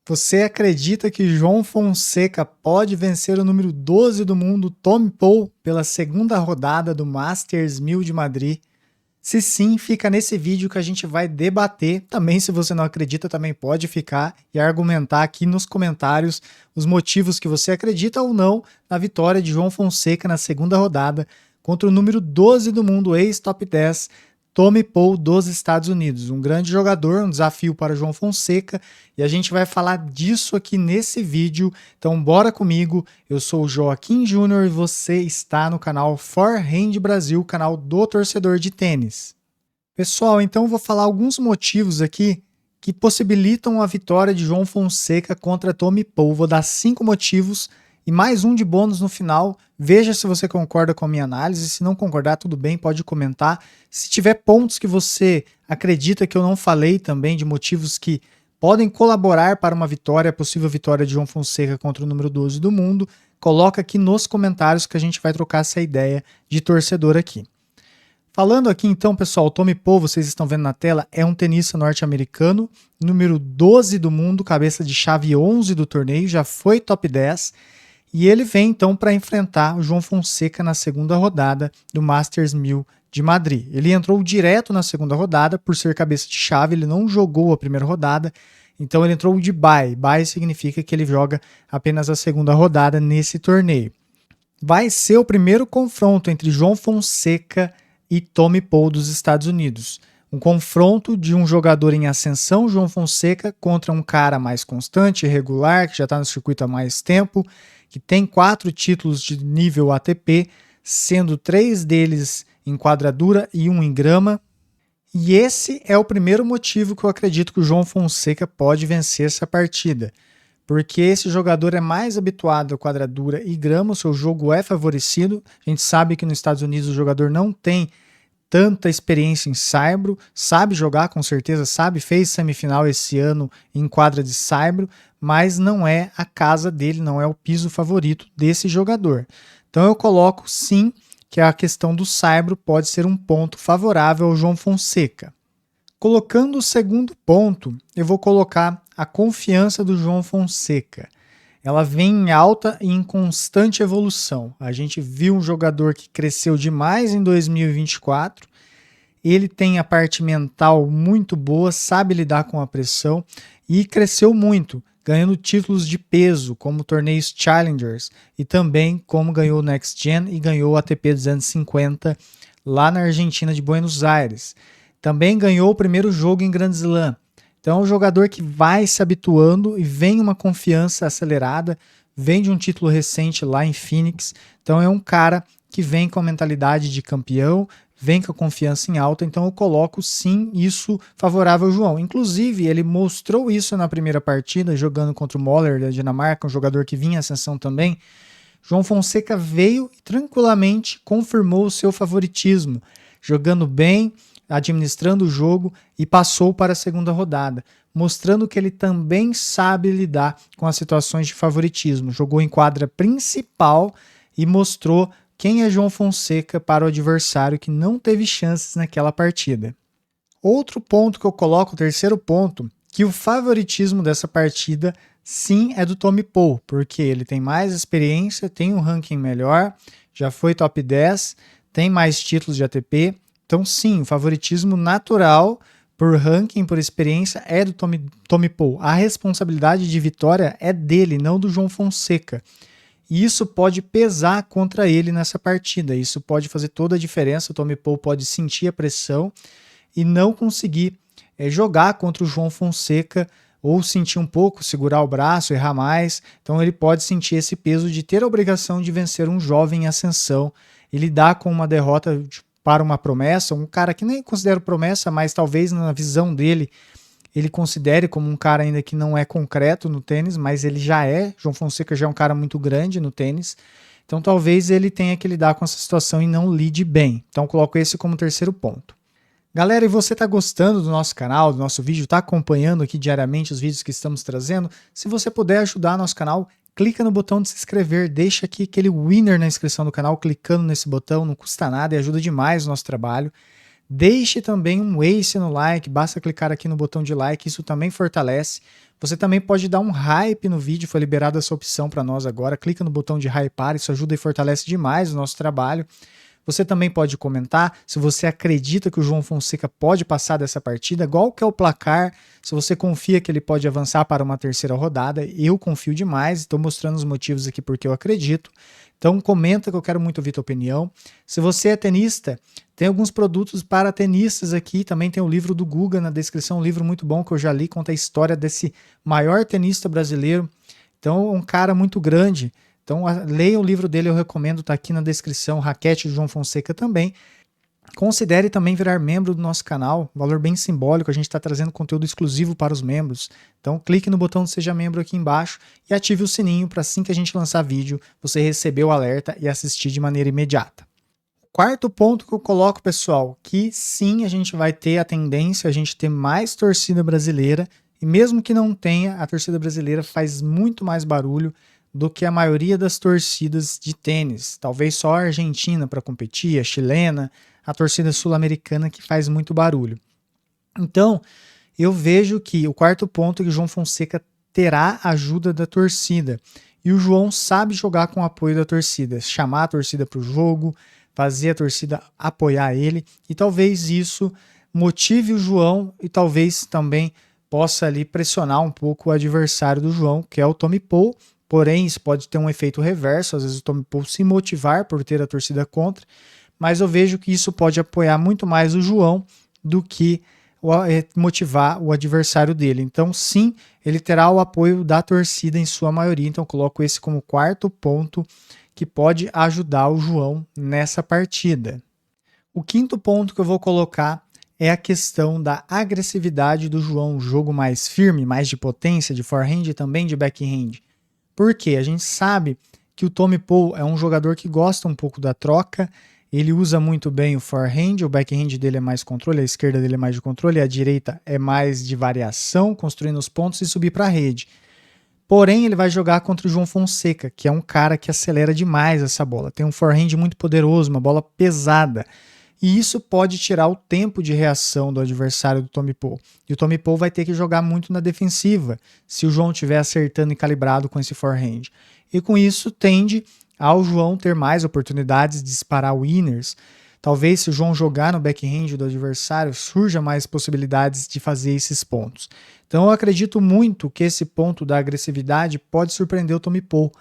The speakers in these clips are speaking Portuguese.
Você acredita que João Fonseca pode vencer o número 12 do mundo, Tommy Paul, pela segunda rodada do Masters 1000 de Madrid? Se sim, fica nesse vídeo que a gente vai debater. Também, se você não acredita, também pode ficar e argumentar aqui nos comentários os motivos que você acredita ou não na vitória de João Fonseca na segunda rodada contra o número 12 do mundo, ex-top 10, Tommy Paul dos Estados Unidos. Um grande jogador, um desafio para João Fonseca, e a gente vai falar disso aqui nesse vídeo. Então bora comigo, eu sou o Joaquim Júnior e você está no canal Forehand Brasil, canal do torcedor de tênis. Pessoal, então eu vou falar alguns motivos aqui que possibilitam a vitória de João Fonseca contra Tommy Paul. Vou dar 5 motivos e mais um de bônus no final. Veja se você concorda com a minha análise. Se não concordar, tudo bem, pode comentar. Se tiver pontos que você acredita que eu não falei também, de motivos que podem colaborar para uma vitória, possível vitória de João Fonseca contra o número 12 do mundo, coloca aqui nos comentários que a gente vai trocar essa ideia de torcedor aqui. Falando aqui então, pessoal, o Tommy Paul, vocês estão vendo na tela, é um tenista norte-americano, número 12 do mundo, cabeça de chave 11 do torneio, já foi top 10, e ele vem então para enfrentar o João Fonseca na segunda rodada do Masters 1000 de Madrid. Ele entrou direto na segunda rodada, por ser cabeça de chave, ele não jogou a primeira rodada, então ele entrou de bye. Bye significa que ele joga apenas a segunda rodada nesse torneio. Vai ser o primeiro confronto entre João Fonseca e Tommy Paul dos Estados Unidos. Um confronto de um jogador em ascensão, João Fonseca, contra um cara mais constante, regular, que já está no circuito há mais tempo, que tem 4 títulos de nível ATP, sendo 3 deles em quadradura e 1 em grama. E esse é o primeiro motivo que eu acredito que o João Fonseca pode vencer essa partida. Porque esse jogador é mais habituado a quadradura e grama, o seu jogo é favorecido. A gente sabe que nos Estados Unidos o jogador não tem tanta experiência em saibro, sabe jogar com certeza, fez semifinal esse ano em quadra de saibro, mas não é a casa dele, não é o piso favorito desse jogador. Então eu coloco sim que a questão do saibro pode ser um ponto favorável ao João Fonseca. Colocando o segundo ponto, eu vou colocar a confiança do João Fonseca. Ela vem em alta e em constante evolução. A gente viu um jogador que cresceu demais em 2024. Ele tem a parte mental muito boa, sabe lidar com a pressão e cresceu muito, ganhando títulos de peso, como torneios Challengers, e também como ganhou o Next Gen e ganhou o ATP 250 lá na Argentina de Buenos Aires. Também ganhou o primeiro jogo em Grand Slam. Então é um jogador que vai se habituando e vem uma confiança acelerada, vem de um título recente lá em Phoenix. Então é um cara que vem com a mentalidade de campeão, vem com a confiança em alta, então eu coloco sim isso favorável ao João. Inclusive, ele mostrou isso na primeira partida, jogando contra o Moller da Dinamarca, um jogador que vinha em ascensão também. João Fonseca veio e tranquilamente confirmou o seu favoritismo, jogando bem, administrando o jogo e passou para a segunda rodada, mostrando que ele também sabe lidar com as situações de favoritismo. Jogou em quadra principal e mostrou quem é João Fonseca para o adversário que não teve chances naquela partida. Outro ponto que eu coloco, o terceiro ponto, que o favoritismo dessa partida sim é do Tommy Paul, porque ele tem mais experiência, tem um ranking melhor, já foi top 10, tem mais títulos de ATP. Então, sim, o favoritismo natural por ranking, por experiência, é do Tommy Paul. A responsabilidade de vitória é dele, não do João Fonseca. E isso pode pesar contra ele nessa partida. Isso pode fazer toda a diferença. O Tommy Paul pode sentir a pressão e não conseguir jogar contra o João Fonseca, ou sentir um pouco, segurar o braço, errar mais. Então ele pode sentir esse peso de ter a obrigação de vencer um jovem em ascensão e lidar com uma derrota para uma promessa, um cara que nem considero promessa, mas talvez na visão dele, ele considere como um cara ainda que não é concreto no tênis, mas ele já é. João Fonseca já é um cara muito grande no tênis, então talvez ele tenha que lidar com essa situação e não lide bem. Então coloco esse como terceiro ponto. Galera, e você está gostando do nosso canal, do nosso vídeo, está acompanhando aqui diariamente os vídeos que estamos trazendo? Se você puder ajudar nosso canal, clica no botão de se inscrever, deixa aqui aquele winner na inscrição do canal, clicando nesse botão, não custa nada e ajuda demais o nosso trabalho. Deixe também um ace no like, basta clicar aqui no botão de like, isso também fortalece. Você também pode dar um hype no vídeo, foi liberada essa opção para nós agora. Clica no botão de hypar, isso ajuda e fortalece demais o nosso trabalho. Você também pode comentar se você acredita que o João Fonseca pode passar dessa partida, qual que é o placar, se você confia que ele pode avançar para uma terceira rodada. Eu confio demais, estou mostrando os motivos aqui porque eu acredito. Então comenta que eu quero muito ouvir tua opinião. Se você é tenista, tem alguns produtos para tenistas aqui, também tem o livro do Guga na descrição, um livro muito bom que eu já li, conta a história desse maior tenista brasileiro. Então, um cara muito grande. Então, leia o livro dele, eu recomendo, tá aqui na descrição, Raquete do João Fonseca também. Considere também virar membro do nosso canal, valor bem simbólico, a gente está trazendo conteúdo exclusivo para os membros. Então clique no botão de Seja Membro aqui embaixo e ative o sininho para assim que a gente lançar vídeo, você receber o alerta e assistir de maneira imediata. Quarto ponto que eu coloco, pessoal, que sim, a gente vai ter a tendência, a gente ter mais torcida brasileira, e mesmo que não tenha, a torcida brasileira faz muito mais barulho do que a maioria das torcidas de tênis. Talvez só a Argentina para competir, a chilena, a torcida sul-americana que faz muito barulho. Então, eu vejo que o quarto ponto é que o João Fonseca terá a ajuda da torcida. E o João sabe jogar com o apoio da torcida, chamar a torcida para o jogo, fazer a torcida apoiar ele, e talvez isso motive o João e talvez também possa ali pressionar um pouco o adversário do João, que é o Tommy Paul. Porém, isso pode ter um efeito reverso, às vezes o Tommy Paul se motivar por ter a torcida contra, mas eu vejo que isso pode apoiar muito mais o João do que motivar o adversário dele. Então, sim, ele terá o apoio da torcida em sua maioria, então coloco esse como quarto ponto que pode ajudar o João nessa partida. O quinto ponto que eu vou colocar é a questão da agressividade do João, um jogo mais firme, mais de potência, de forehand e também de backhand. Por quê? A gente sabe que o Tommy Paul é um jogador que gosta um pouco da troca, ele usa muito bem o forehand, o backhand dele é mais controle, a esquerda dele é mais de controle, a direita é mais de variação, construindo os pontos e subir para a rede. Porém, ele vai jogar contra o João Fonseca, que é um cara que acelera demais essa bola. Tem um forehand muito poderoso, uma bola pesada. E isso pode tirar o tempo de reação do adversário do Tommy Paul. E o Tommy Paul vai ter que jogar muito na defensiva, se o João estiver acertando e calibrado com esse forehand. E com isso tende ao João ter mais oportunidades de disparar winners. Talvez se o João jogar no backhand do adversário, surja mais possibilidades de fazer esses pontos. Então eu acredito muito que esse ponto da agressividade pode surpreender o Tommy Paul,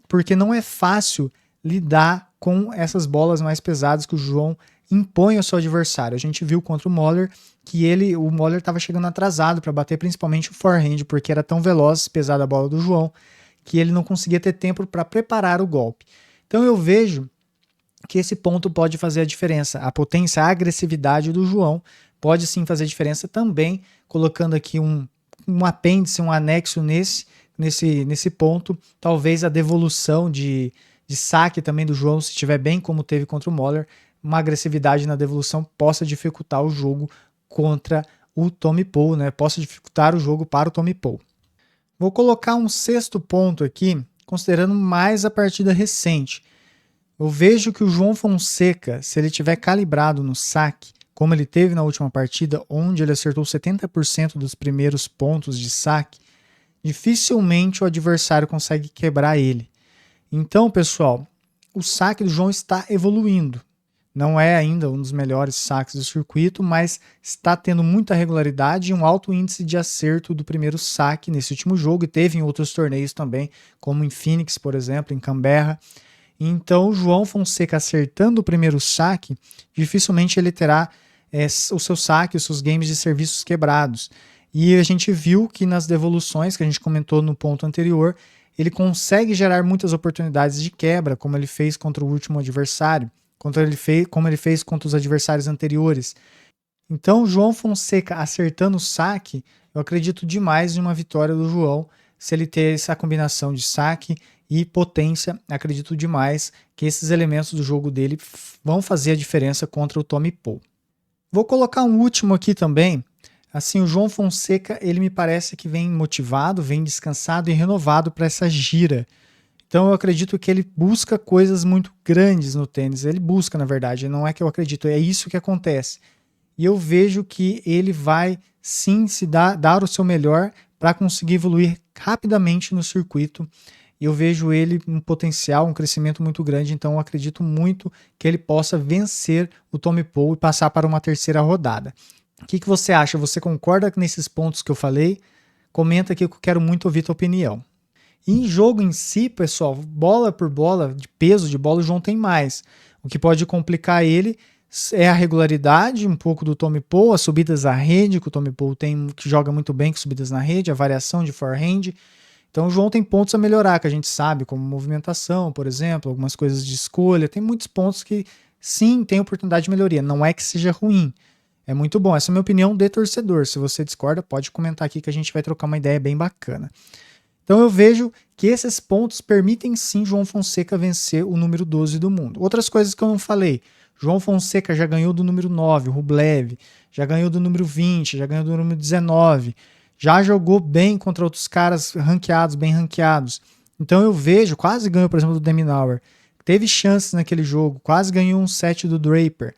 porque não é fácil lidar com essas bolas mais pesadas que o João impõe ao seu adversário. A gente viu contra o Moller que o Moller estava chegando atrasado para bater principalmente o forehand, porque era tão veloz, pesada a bola do João, que ele não conseguia ter tempo para preparar o golpe. Então eu vejo que esse ponto pode fazer a diferença. A potência, a agressividade do João pode sim fazer diferença também, colocando aqui um apêndice, um anexo nesse ponto. Talvez a devolução de saque também do João, se estiver bem como teve contra o Moller, uma agressividade na devolução possa dificultar o jogo contra o Tommy Paul, né? Possa dificultar o jogo para o Tommy Paul. Vou colocar um sexto ponto aqui, considerando mais a partida recente. Eu vejo que o João Fonseca, se ele tiver calibrado no saque, como ele teve na última partida, onde ele acertou 70% dos primeiros pontos de saque, dificilmente o adversário consegue quebrar ele. Então, pessoal, o saque do João está evoluindo. Não é ainda um dos melhores saques do circuito, mas está tendo muita regularidade e um alto índice de acerto do primeiro saque nesse último jogo, e teve em outros torneios também, como em Phoenix, por exemplo, em Canberra. Então, o João Fonseca acertando o primeiro saque, dificilmente ele terá o seu saque, os seus games de serviços quebrados. E a gente viu que nas devoluções, que a gente comentou no ponto anterior, ele consegue gerar muitas oportunidades de quebra, como ele fez contra o último adversário, como ele fez contra os adversários anteriores. Então, o João Fonseca acertando o saque, eu acredito demais em uma vitória do João, se ele ter essa combinação de saque e potência. Acredito demais que esses elementos do jogo dele vão fazer a diferença contra o Tommy Paul. Vou colocar um último aqui também. Assim, o João Fonseca, ele me parece que vem motivado, vem descansado e renovado para essa gira. Então eu acredito que ele busca coisas muito grandes no tênis. Ele busca, na verdade, não é que eu acredito, é isso que acontece. e eu vejo que ele vai sim se dar o seu melhor para conseguir evoluir rapidamente no circuito. Eu vejo ele um potencial, um crescimento muito grande, então eu acredito muito que ele possa vencer o Tommy Paul e passar para uma terceira rodada. O que você acha? Você concorda nesses pontos que eu falei? Comenta aqui que eu quero muito ouvir tua opinião. E em jogo em si, pessoal, bola por bola, de peso de bola, o João tem mais. O que pode complicar ele é a regularidade, um pouco do Tommy Paul, as subidas à rede, que o Tommy Paul tem, que joga muito bem com subidas na rede, a variação de forehand. Então o João tem pontos a melhorar, que a gente sabe, como movimentação, por exemplo, algumas coisas de escolha. Tem muitos pontos que, sim, tem oportunidade de melhoria. Não é que seja ruim. É muito bom. Essa é a minha opinião de torcedor. Se você discorda, pode comentar aqui que a gente vai trocar uma ideia bem bacana. Então eu vejo que esses pontos permitem sim João Fonseca vencer o número 12 do mundo. Outras coisas que eu não falei. João Fonseca já ganhou do número 9, o Rublev, já ganhou do número 20, já ganhou do número 19, já jogou bem contra outros caras ranqueados, bem ranqueados. Então eu vejo, quase ganhou, por exemplo, do Deminauer. Teve chances naquele jogo, quase ganhou um set do Draper.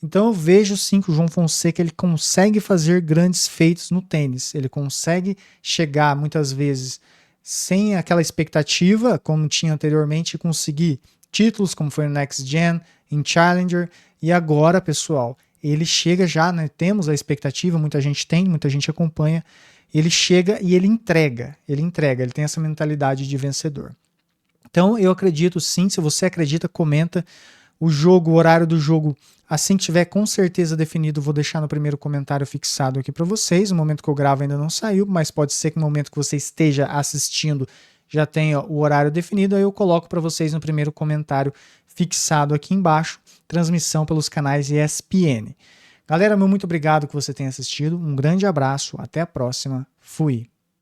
Então eu vejo sim que o João Fonseca ele consegue fazer grandes feitos no tênis. Ele consegue chegar muitas vezes sem aquela expectativa, como tinha anteriormente, e conseguir títulos, como foi no Next Gen, em Challenger, e agora, pessoal, ele chega já, né, temos a expectativa, muita gente tem, muita gente acompanha, ele chega e ele entrega, ele tem essa mentalidade de vencedor. Então eu acredito sim, se você acredita, comenta. O jogo, o horário do jogo, assim que tiver com certeza definido, vou deixar no primeiro comentário fixado aqui para vocês. No momento que eu gravo ainda não saiu, mas pode ser que no momento que você esteja assistindo já tenha o horário definido, aí eu coloco para vocês no primeiro comentário fixado aqui embaixo, transmissão pelos canais ESPN. Galera, muito obrigado que você tenha assistido, um grande abraço, até a próxima, fui!